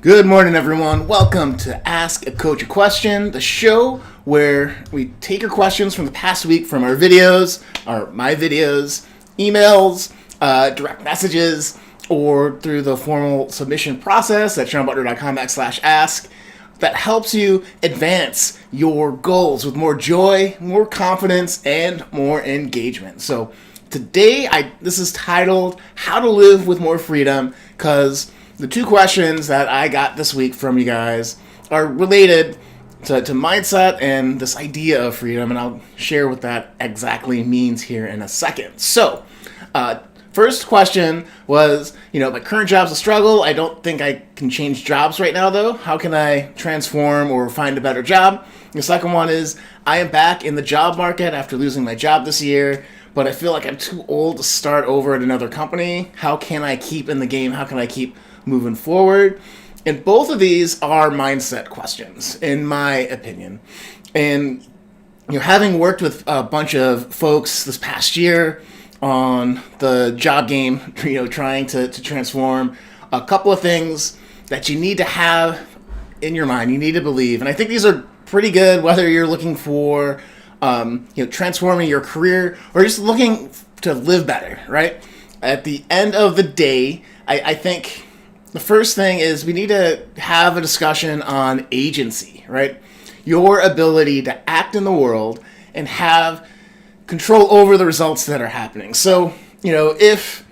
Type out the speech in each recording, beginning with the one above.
Good morning, everyone. Welcome to Ask a Coach a Question, the show where we take your questions from the past week from our videos, my videos, emails, direct messages, or through the formal submission process at SeanButler.com/ask that helps you advance your goals with more joy, more confidence, and more engagement. So today, this is titled How to Live with More Freedom, because the two questions that I got this week from you guys are related to mindset and this idea of freedom, and I'll share what that exactly means here in a second. So, first question was, my current job's a struggle. I don't think I can change jobs right now, though. How can I transform or find a better job? The second one is, I am back in the job market after losing my job this year, but I feel like I'm too old to start over at another company. How can I keep in the game? How can I keep moving forward? And both of these are mindset questions, in my opinion. And having worked with a bunch of folks this past year on the job game, trying to transform, a couple of things that you need to have in your mind, you need to believe. And I think these are pretty good, whether you're looking for transforming your career or just looking to live better, right? At the end of the day, I think the first thing is we need to have a discussion on agency, right? Your ability to act in the world and have control over the results that are happening. So, if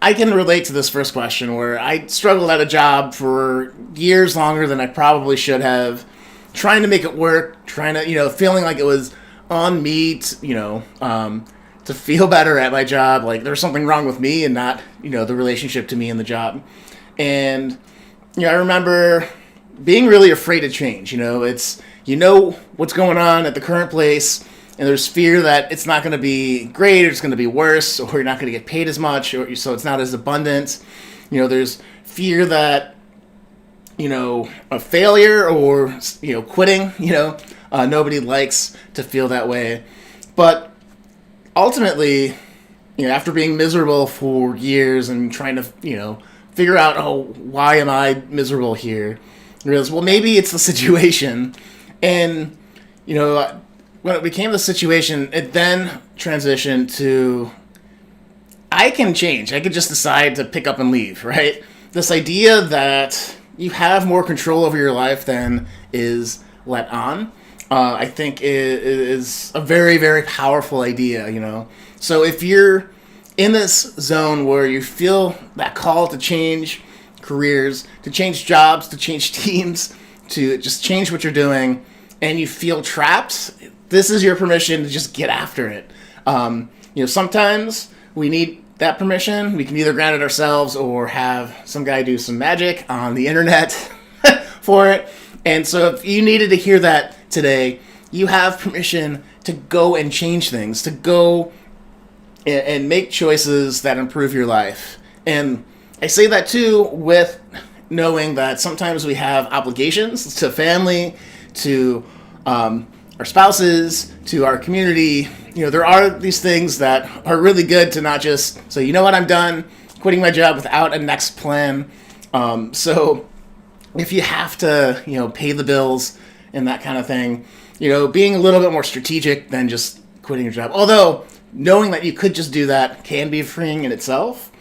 I can relate to this first question where I struggled at a job for years longer than I probably should have, trying to make it work, trying to, feeling like it was on me to feel better at my job, like there's something wrong with me and not, the relationship to me and the job. And, I remember being really afraid to change. It's, what's going on at the current place, and there's fear that it's not going to be great, or it's going to be worse, or you're not going to get paid as much, or so it's not as abundant. There's fear that, a failure or, quitting, nobody likes to feel that way. But ultimately, after being miserable for years and trying to, figure out, why am I miserable here? I realized, well, maybe it's the situation. And, when it became the situation, it then transitioned to, I can change. I could just decide to pick up and leave, right? This idea that you have more control over your life than is let on, I think is a very, very powerful idea, So if you're in this zone where you feel that call to change careers, to change jobs, to change teams, to just change what you're doing, and you feel trapped, this is your permission to just get after it. Sometimes we need that permission. We can either grant it ourselves or have some guy do some magic on the internet for it. And so if you needed to hear that today, you have permission to go and change things, to go and make choices that improve your life. And I say that too with knowing that sometimes we have obligations to family, to our spouses, to our community. There are these things that are really good to not just say, you know what, I'm done quitting my job without a next plan. So if you have to, pay the bills and that kind of thing, being a little bit more strategic than just quitting your job. Although knowing that you could just do that can be freeing in itself.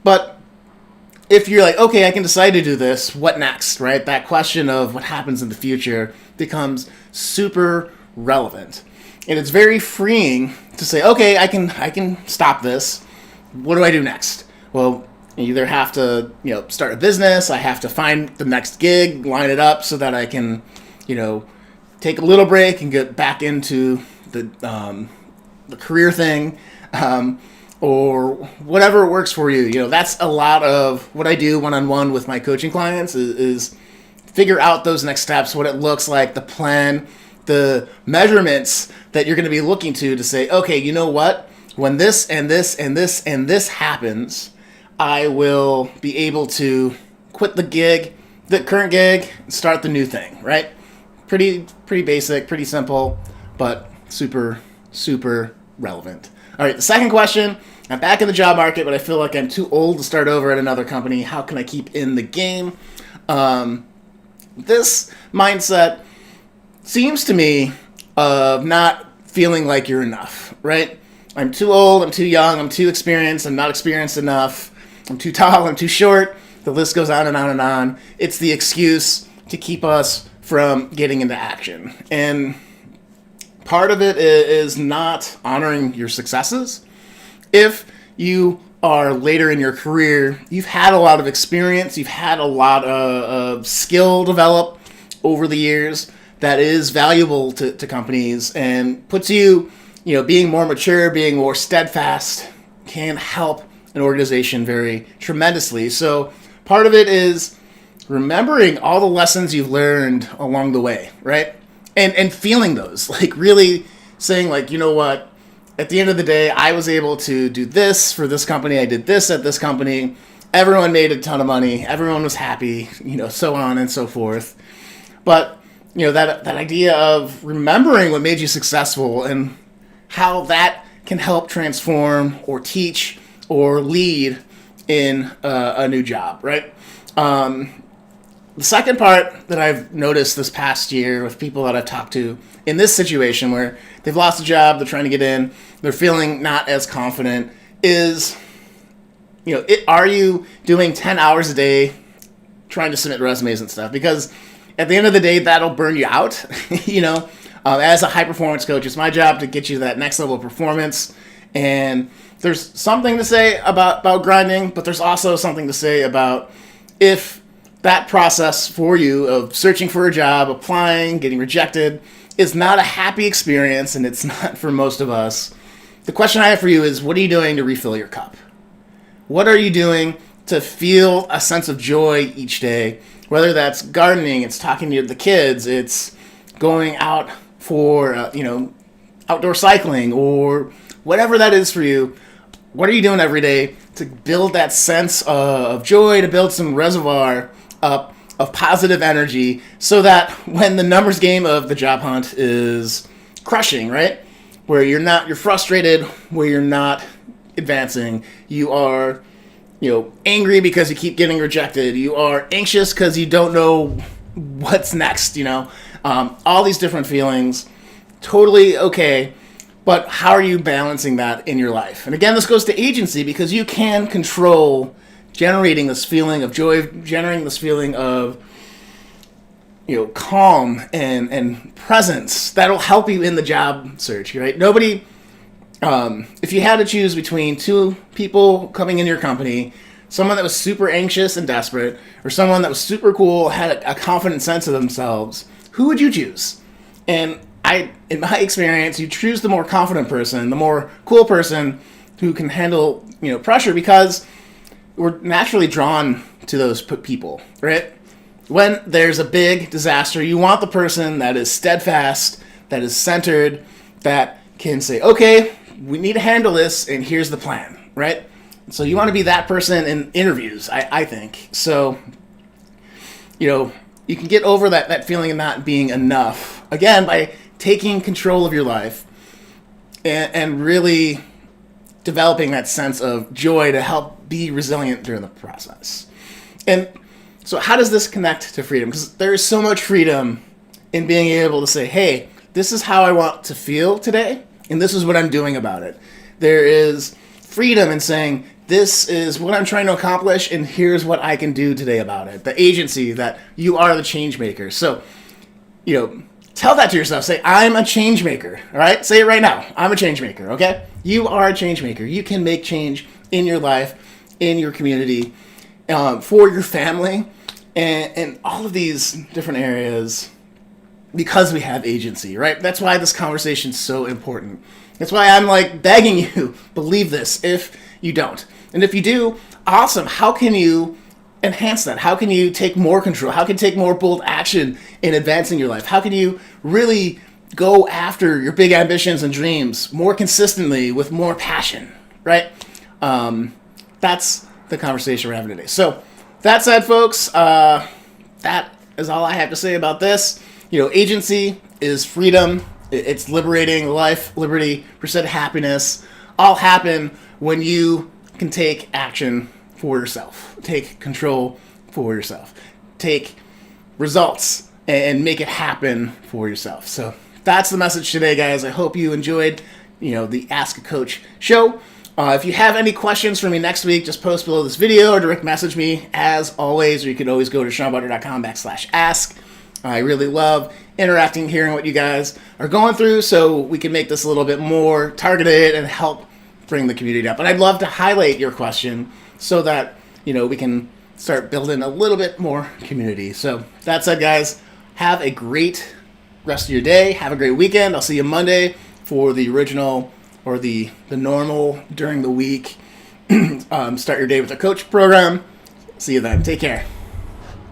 But if you're like, okay, I can decide to do this, what next, right? That question of what happens in the future becomes super relevant. And it's very freeing to say, okay, I can stop this. What do I do next? Well, you either have to, start a business, I have to find the next gig, line it up so that I can, take a little break and get back into the career thing, or whatever works for you. That's a lot of what I do one-on-one with my coaching clients is figure out those next steps, what it looks like, the plan, the measurements that you're going to be looking to say, okay, you know what? When this and this and this and this happens, I will be able to quit the current gig, and start the new thing, right? Pretty basic, pretty simple, but super, super relevant. All right, the second question, I'm back in the job market, but I feel like I'm too old to start over at another company. How can I keep in the game? This mindset seems to me of not feeling like you're enough, right? I'm too old, I'm too young, I'm too experienced, I'm not experienced enough, I'm too tall, I'm too short. The list goes on and on and on. It's the excuse to keep us from getting into action. And part of it is not honoring your successes. If you are later in your career, you've had a lot of experience, you've had a lot of skill developed over the years that is valuable to companies and puts you, being more mature, being more steadfast can help an organization very tremendously. So part of it is remembering all the lessons you've learned along the way, right? And feeling those, like really saying like, you know what, at the end of the day, I was able to do this for this company. I did this at this company. Everyone made a ton of money. Everyone was happy, so on and so forth. But, that idea of remembering what made you successful and how that can help transform or teach or lead in a new job, right? The second part that I've noticed this past year with people that I've talked to in this situation where they've lost a job, they're trying to get in, they're feeling not as confident is, are you doing 10 hours a day trying to submit resumes and stuff? Because at the end of the day, that'll burn you out. As a high performance coach, it's my job to get you to that next level of performance. And there's something to say about grinding, but there's also something to say about if that process for you of searching for a job, applying, getting rejected is not a happy experience, and it's not for most of us. The question I have for you is, what are you doing to refill your cup? What are you doing to feel a sense of joy each day? Whether that's gardening, it's talking to the kids, it's going out for, outdoor cycling, or whatever that is for you. What are you doing every day to build that sense of joy, to build some reservoir up of positive energy so that when the numbers game of the job hunt is crushing, right? Where you're frustrated, where you're not advancing, you are, angry because you keep getting rejected, you are anxious because you don't know what's next, all these different feelings, totally okay. But how are you balancing that in your life? And again, this goes to agency because you can control generating this feeling of joy, generating this feeling of, calm and presence that'll help you in the job search, right? Nobody, if you had to choose between two people coming into your company, someone that was super anxious and desperate, or someone that was super cool, had a confident sense of themselves, who would you choose? And in my experience, you choose the more confident person, the more cool person who can handle, pressure, because we're naturally drawn to those people, right? When there's a big disaster, you want the person that is steadfast, that is centered, that can say, okay, we need to handle this, and here's the plan, right? So you want to be that person in interviews, I think. So, you can get over that feeling of not being enough, again, by taking control of your life and really developing that sense of joy to help be resilient during the process. And so how does this connect to freedom? Because there is so much freedom in being able to say, hey, this is how I want to feel today, and this is what I'm doing about it. There is freedom in saying, this is what I'm trying to accomplish, and here's what I can do today about it. The agency that you are the change maker. So, tell that to yourself. Say, I'm a change maker. All right? Say it right now. I'm a change maker. Okay? You are a change maker. You can make change in your life, in your community, for your family, and all of these different areas because we have agency, right? That's why this conversation is so important. That's why I'm begging you, believe this if you don't. And if you do, awesome. How can you enhance that? How can you take more control? How can you take more bold action in advancing your life? How can you really go after your big ambitions and dreams more consistently with more passion, right? That's the conversation we're having today. So that said, folks, that is all I have to say about this. Agency is freedom. It's liberating life, liberty, pursuit of happiness. All happen when you can take action for yourself. Take control for yourself. take results and make it happen for yourself. So that's the message today, guys. I hope you enjoyed, the Ask a Coach show. If you have any questions for me next week, just post below this video or direct message me as always, or you can always go to SeanButler.com/ask. I really love interacting, hearing what you guys are going through, so we can make this a little bit more targeted and help bring the community up. And I'd love to highlight your question so that, we can start building a little bit more community. So that said, guys, have a great rest of your day. Have a great weekend. I'll see you Monday for the original or the normal during the week. Start your day with a coach program. See you then. Take care.